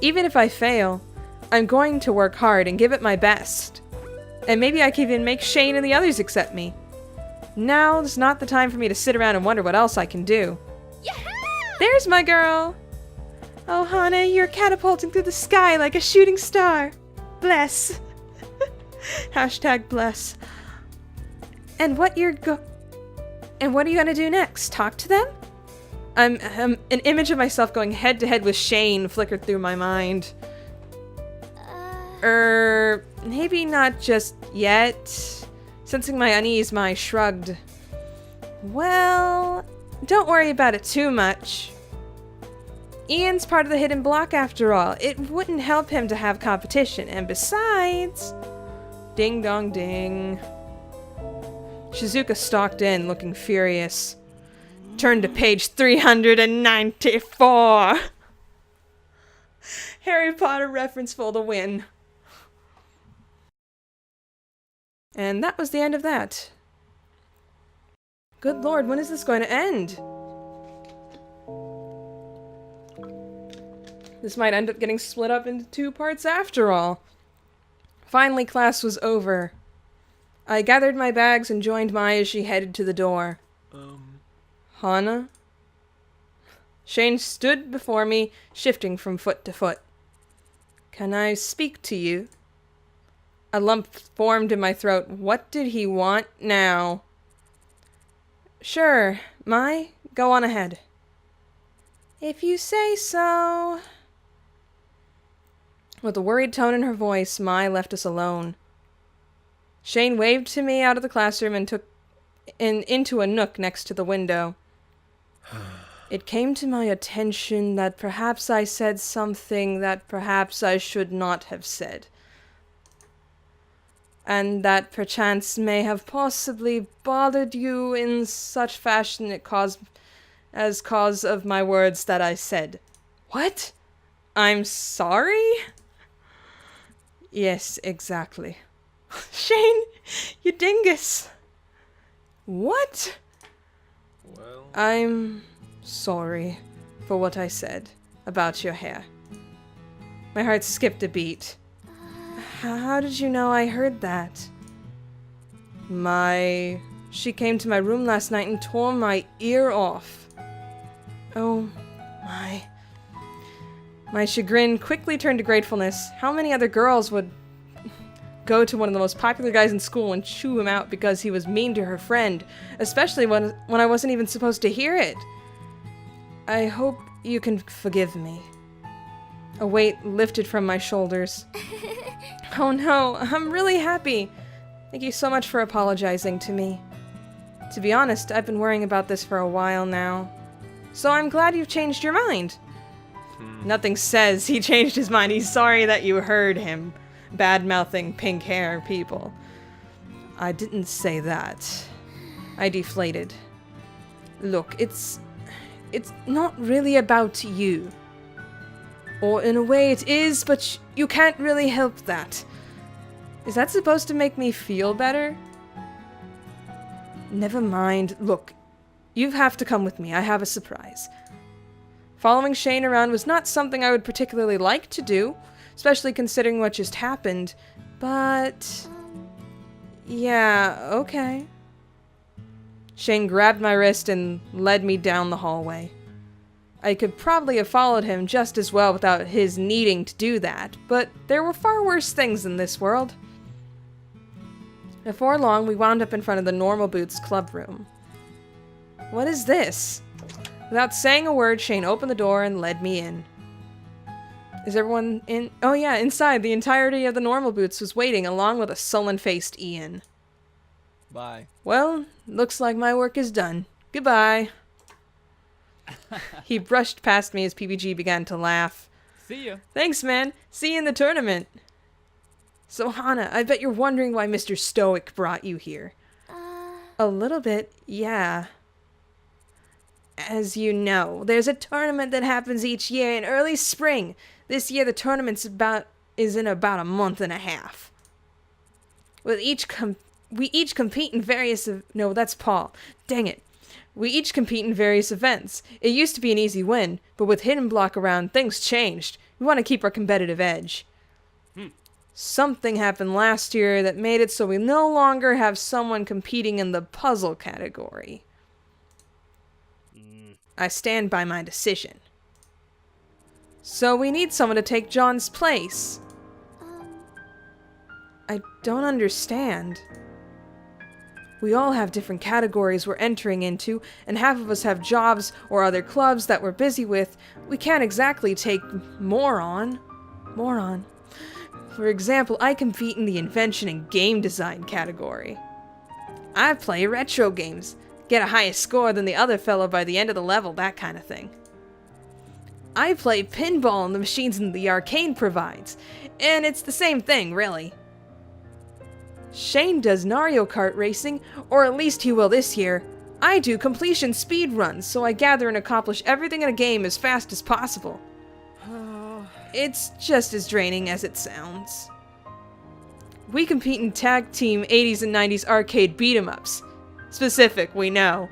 Even if I fail, I'm going to work hard and give it my best. And maybe I can even make Shane and the others accept me. Now is not the time for me to sit around and wonder what else I can do. Yeah! There's my girl! Oh, Hana, you're catapulting through the sky like a shooting star. Bless. Hashtag bless. And what are you gonna do next? Talk to them? An image of myself going head to head with Shane flickered through my mind. Maybe not just yet. Sensing my unease, Mai shrugged. Well, don't worry about it too much. Ian's part of the hidden block after all. It wouldn't help him to have competition, and besides... Ding dong ding. Shizuka stalked in, looking furious. Turned to page 394. Harry Potter reference for the win. And that was the end of that. Good lord, when is this going to end? This might end up getting split up into 2 parts after all. Finally, class was over. I gathered my bags and joined Mai as she headed to the door. Hana? Shane stood before me, shifting from foot to foot. Can I speak to you? A lump formed in my throat. What did he want now? Sure, Mai, go on ahead. If you say so. With a worried tone in her voice, Mai left us alone. Shane waved to me out of the classroom and took into a nook next to the window. It came to my attention that perhaps I said something that perhaps I should not have said. And that perchance may have possibly bothered you in such fashion as cause of my words that I said. What? I'm sorry? Yes, exactly. Shane, you dingus. What? Well, I'm sorry for what I said about your hair. My heart skipped a beat. How did you know I heard that? She came to my room last night and tore my ear off. Oh, my. My chagrin quickly turned to gratefulness. How many other girls would go to one of the most popular guys in school and chew him out because he was mean to her friend, especially when I wasn't even supposed to hear it? I hope you can forgive me. A weight lifted from my shoulders. Oh no, I'm really happy. Thank you so much for apologizing to me. To be honest, I've been worrying about this for a while now. So I'm glad you've changed your mind. Nothing says he changed his mind. He's sorry that you heard him bad-mouthing pink hair people. I didn't say that. I deflated. Look, it's not really about you. Or in a way it is, but you can't really help that. Is that supposed to make me feel better? Never mind. Look, you have to come with me. I have a surprise. Following Shane around was not something I would particularly like to do, especially considering what just happened, but... yeah, okay. Shane grabbed my wrist and led me down the hallway. I could probably have followed him just as well without his needing to do that, but there were far worse things in this world. Before long, we wound up in front of the Normal Boots club room. What is this? Without saying a word, Shane opened the door and led me in. Is everyone in? Oh yeah, inside, the entirety of the Normal Boots was waiting, along with a sullen-faced Ian. Bye. Well, looks like my work is done. Goodbye. He brushed past me as PBG began to laugh. See ya. Thanks, man. See you in the tournament. So, Hana, I bet you're wondering why Mr. Stoic brought you here. A little bit, yeah. As you know, there's a tournament that happens each year in early spring. This year the tournament's is in about a month and a half. We each compete in various no, that's Paul. Dang it. We each compete in various events. It used to be an easy win, but with Hidden Block around, things changed. We want to keep our competitive edge. Something happened last year that made it so we no longer have someone competing in the puzzle category. I stand by my decision. So we need someone to take John's place. I don't understand. We all have different categories we're entering into, and half of us have jobs or other clubs that we're busy with. We can't exactly take more on. For example, I compete in the invention and game design category. I play retro games. Get a higher score than the other fellow by the end of the level, that kind of thing. I play pinball in the machines the arcade provides, and it's the same thing, really. Shane does Mario Kart racing, or at least he will this year. I do completion speed runs, so I gather and accomplish everything in a game as fast as possible. It's just as draining as it sounds. We compete in tag team 80s and 90s arcade beat-em-ups. Specific, we know.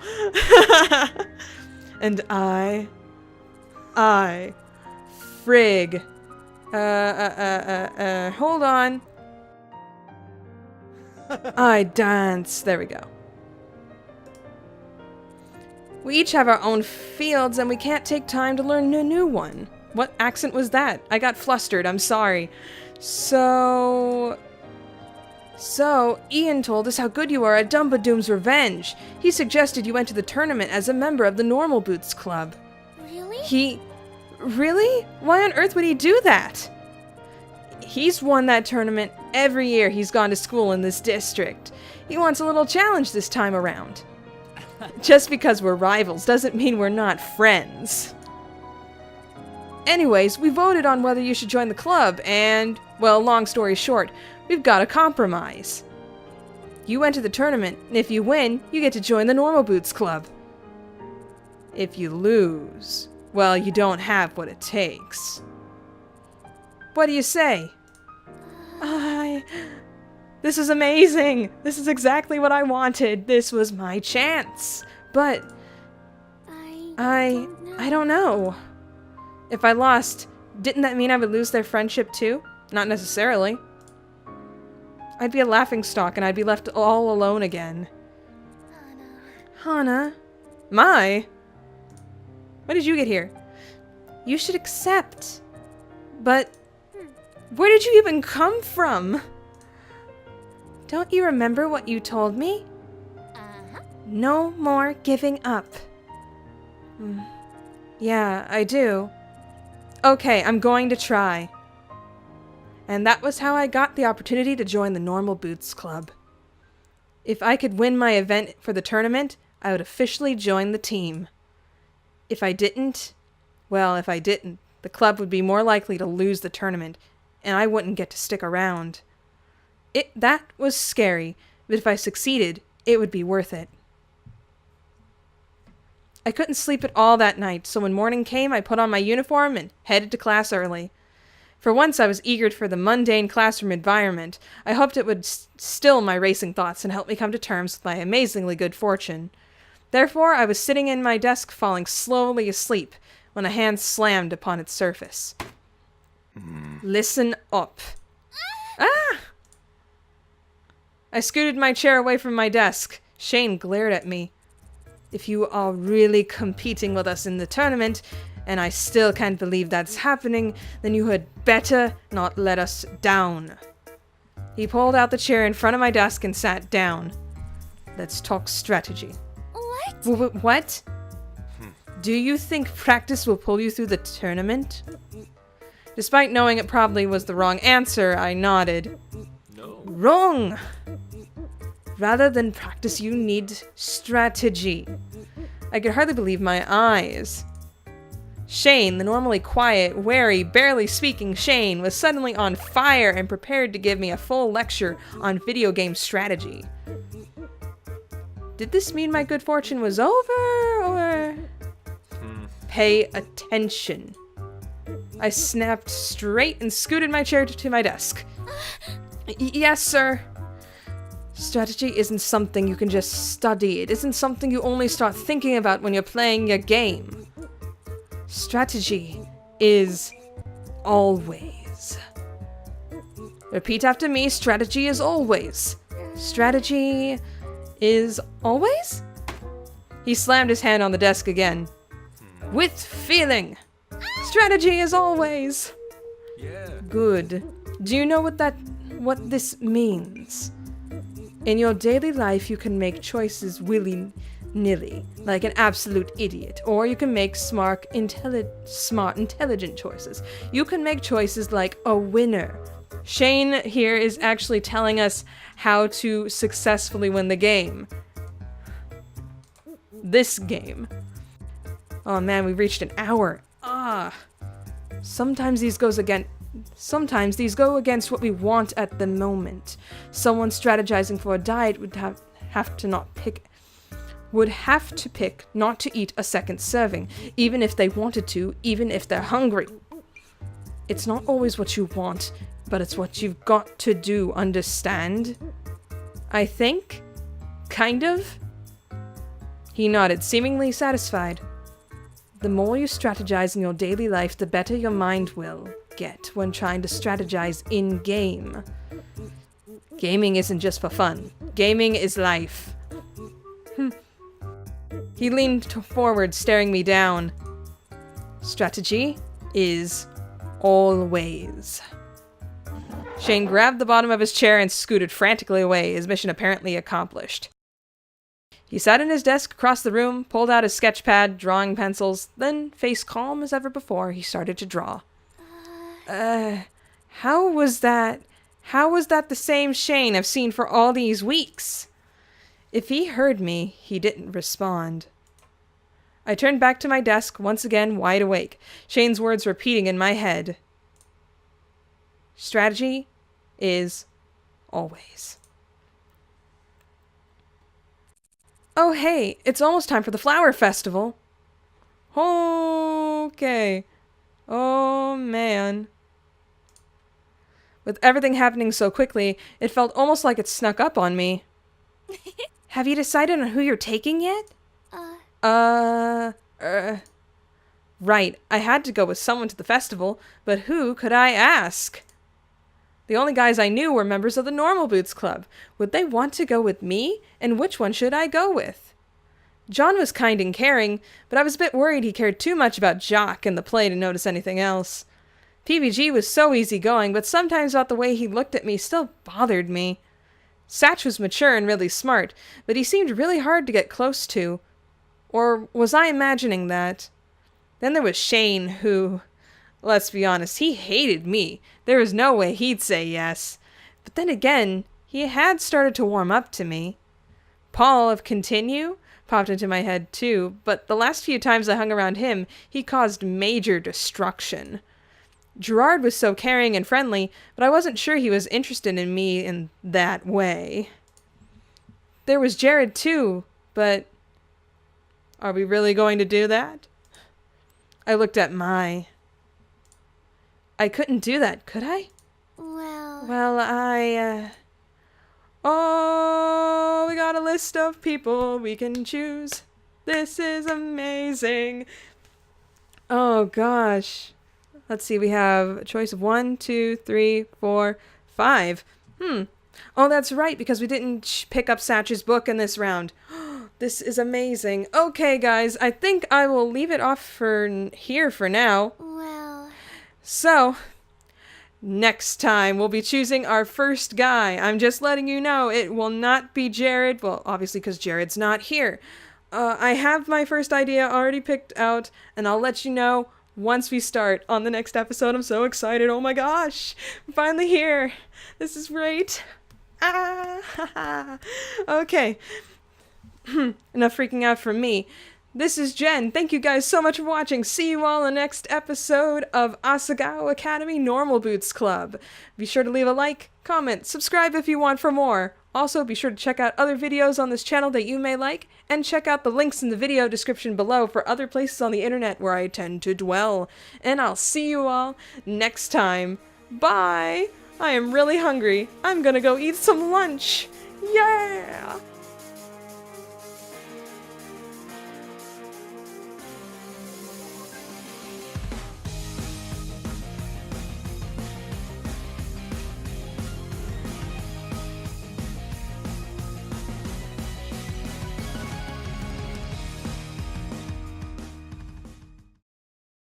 And frig. Hold on. I dance. There we go. We each have our own fields, and we can't take time to learn a new one. What accent was that? I got flustered, I'm sorry. So, Ian told us how good you are at Dumbadoom's Revenge. He suggested you went to the tournament as a member of the Normal Boots Club. Really? Really? Why on earth would he do that? He's won that tournament every year he's gone to school in this district. He wants a little challenge this time around. Just because we're rivals doesn't mean we're not friends. Anyways, we voted on whether you should join the club, and, well, long story short, we've got a compromise. You enter the tournament, and if you win, you get to join the Normal Boots Club. If you lose, well, you don't have what it takes. What do you say? This is amazing! This is exactly what I wanted. This was my chance. But I don't know. If I lost, didn't that mean I would lose their friendship too? Not necessarily. I'd be a laughingstock and I'd be left all alone again. Hana. Mai? When did you get here? You should accept. But where did you even come from? Don't you remember what you told me? No more giving up. Yeah, I do. Okay, I'm going to try. And that was how I got the opportunity to join the Normal Boots Club. If I could win my event for the tournament, I would officially join the team. If I didn't, the club would be more likely to lose the tournament, and I wouldn't get to stick around. That was scary, but if I succeeded, it would be worth it. I couldn't sleep at all that night, so when morning came, I put on my uniform and headed to class early. For once, I was eager for the mundane classroom environment. I hoped it would still my racing thoughts and help me come to terms with my amazingly good fortune. Therefore, I was sitting in my desk falling slowly asleep when a hand slammed upon its surface. Listen up. Ah! I scooted my chair away from my desk. Shane glared at me. If you are really competing with us in the tournament, and I still can't believe that's happening, then you had better not let us down. He pulled out the chair in front of my desk and sat down. Let's talk strategy. What? What? Do you think practice will pull you through the tournament? Despite knowing it probably was the wrong answer, I nodded. No. Wrong! Rather than practice, you need strategy. I could hardly believe my eyes. Shane, the normally quiet, wary, barely speaking Shane, was suddenly on fire and prepared to give me a full lecture on video game strategy. Did this mean my good fortune was over, or... Pay attention. I snapped straight and scooted my chair to my desk. Yes, sir. Strategy isn't something you can just study. It isn't something you only start thinking about when you're playing your game. Strategy is always. Repeat after me. Strategy is always. Strategy is always? He slammed his hand on the desk again. With feeling. Strategy is always. Yeah. Good. Do you know what this means? In your daily life, you can make choices willy-nilly, like an absolute idiot, or you can make smart, intelligent choices. You can make choices like a winner. Shane here is actually telling us how to successfully win the game. This game. Oh man, we've reached an hour. Sometimes these go against what we want at the moment. Someone strategizing for a diet would have to pick not to eat a second serving, even if they wanted to, even if they're hungry. It's not always what you want, but it's what you've got to do, understand? I think? Kind of? He nodded, seemingly satisfied. The more you strategize in your daily life, the better your mind will get when trying to strategize in-game. Gaming isn't just for fun. Gaming is life. He leaned forward, staring me down. Strategy is always. Shane grabbed the bottom of his chair and scooted frantically away, his mission apparently accomplished. He sat in his desk across the room, pulled out his sketch pad, drawing pencils, then, face calm as ever before, he started to draw. How was that the same Shane I've seen for all these weeks? If he heard me, he didn't respond. I turned back to my desk, once again wide awake, Shane's words repeating in my head. Strategy is always. Oh hey, it's almost time for the flower festival. Okay. Oh man. With everything happening so quickly, it felt almost like it snuck up on me. Have you decided on who you're taking yet? Right, I had to go with someone to the festival, but who could I ask? The only guys I knew were members of the Normal Boots Club. Would they want to go with me? And which one should I go with? John was kind and caring, but I was a bit worried he cared too much about Jock and the play to notice anything else. PBG was so easygoing, but sometimes about the way he looked at me still bothered me. Satch was mature and really smart, but he seemed really hard to get close to. Or was I imagining that? Then there was Shane, who, let's be honest, he hated me. There was no way he'd say yes. But then again, he had started to warm up to me. Paul of Continue popped into my head too, but the last few times I hung around him, he caused major destruction. Gerard was so caring and friendly, but I wasn't sure he was interested in me in that way. There was Jared too, but are we really going to do that? I looked at Mai. I couldn't do that, could I? Well, Oh, we got a list of people we can choose. This is amazing. Oh, gosh. Let's see, we have a choice of 1, 2, 3, 4, 5. Oh, that's right, because we didn't pick up Satch's book in this round. This is amazing. Okay, guys, I think I will leave it off for here for now. So, next time we'll be choosing our first guy. I'm just letting you know it will not be Jared. Well, obviously because Jared's not here. I have my first idea already picked out, and I'll let you know once we start on the next episode. I'm so excited. Oh my gosh. I'm finally here. This is great. Okay. Enough freaking out from me. This is Jen. Thank you guys so much for watching. See you all in the next episode of Asagao Academy Normal Boots Club. Be sure to leave a like, comment, subscribe if you want for more. Also, be sure to check out other videos on this channel that you may like, and check out the links in the video description below for other places on the internet where I tend to dwell. And I'll see you all next time. Bye! I am really hungry. I'm gonna go eat some lunch. Yeah!